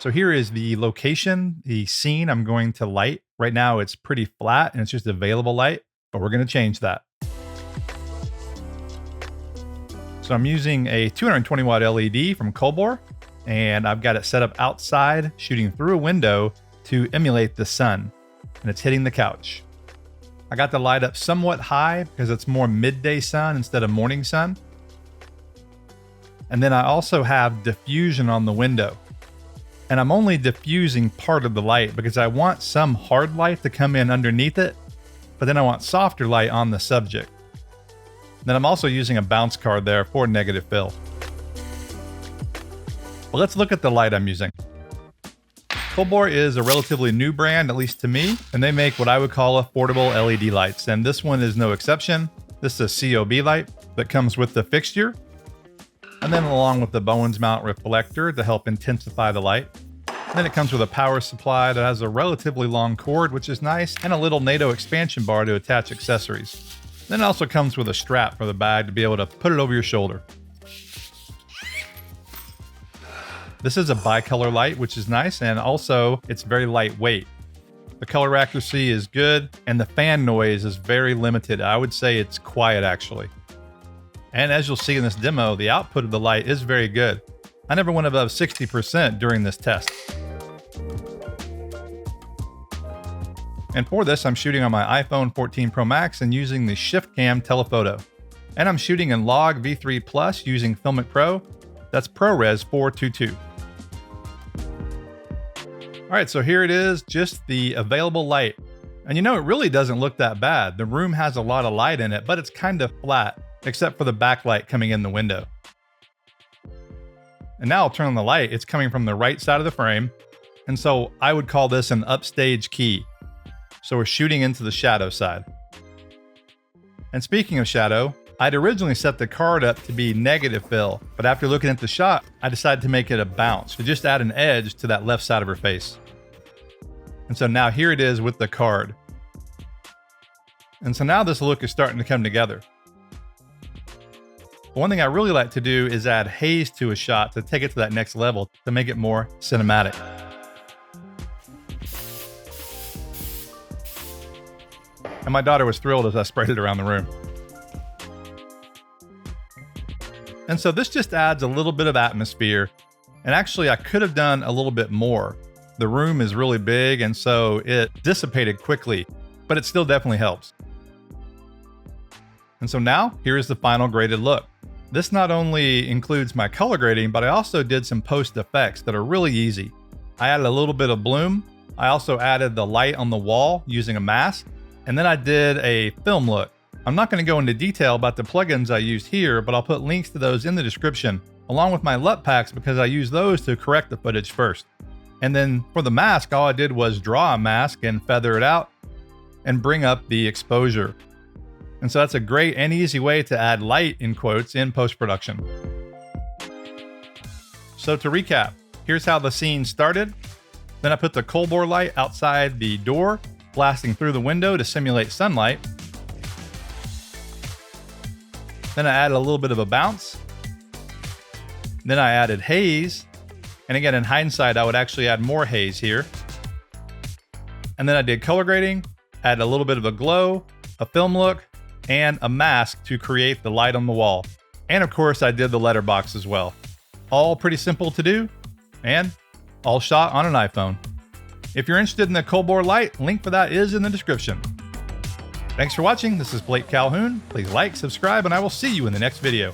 So here is the location, the scene I'm going to light. Right now it's pretty flat and it's just available light, but we're going to change that. So I'm using a 220 watt LED from Colbor, and I've got it set up outside, shooting through a window to emulate the sun, and it's hitting the couch. I got the light up somewhat high because it's more midday sun instead of morning sun. And then I also have diffusion on the window. And I'm only diffusing part of the light because I want some hard light to come in underneath it, but then I want softer light on the subject. Then I'm also using a bounce card there for negative fill. But let's look at the light I'm using. Colbor is a relatively new brand, at least to me, and they make what I would call affordable LED lights, and this one is no exception. This is a COB light that comes with the fixture, and then along with the Bowens mount reflector to help intensify the light. Then it comes with a power supply that has a relatively long cord, which is nice, and a little NATO expansion bar to attach accessories. Then it also comes with a strap for the bag to be able to put it over your shoulder. This is a bicolor light, which is nice, and also it's very lightweight. The color accuracy is good, and the fan noise is very limited. I would say it's quiet, actually. And as you'll see in this demo, the output of the light is very good. I never went above 60% during this test. And for this, I'm shooting on my iPhone 14 Pro Max and using the Shift Cam telephoto. And I'm shooting in LogV3 Plus using FiLMMAKIng Pro. That's ProRes 422. All right, so here it is, just the available light. And you know, it really doesn't look that bad. The room has a lot of light in it, but it's kind of flat, except for the backlight coming in the window. And now I'll turn on the light. It's coming from the right side of the frame. And so I would call this an upstage key. So we're shooting into the shadow side. And speaking of shadow, I'd originally set the card up to be negative fill, but after looking at the shot, I decided to make it a bounce to just add an edge to that left side of her face. And so now here it is with the card. And so now this look is starting to come together. One thing I really like to do is add haze to a shot to take it to that next level to make it more cinematic. And my daughter was thrilled as I sprayed it around the room. And so this just adds a little bit of atmosphere. And actually I could have done a little bit more. The room is really big and so it dissipated quickly, but it still definitely helps. And so now here is the final graded look. This not only includes my color grading, but I also did some post effects that are really easy. I added a little bit of bloom. I also added the light on the wall using a mask. And then I did a film look. I'm not going to go into detail about the plugins I used here, but I'll put links to those in the description, along with my LUT Packs because I use those to correct the footage first. And then for the mask, all I did was draw a mask and feather it out and bring up the exposure. And so that's a great and easy way to add light in quotes in post-production. So to recap, here's how the scene started. Then I put the Colbor light outside the door, blasting through the window to simulate sunlight. Then I added a little bit of a bounce. Then I added haze. And again, in hindsight, I would actually add more haze here. And then I did color grading, added a little bit of a glow, a film look, and a mask to create the light on the wall. And of course, I did the letterbox as well. All pretty simple to do, and all shot on an iPhone. If you're interested in the Colbor light, link for that is in the description. Thanks for watching. This is Blake Calhoun. Please like, subscribe, and I will see you in the next video.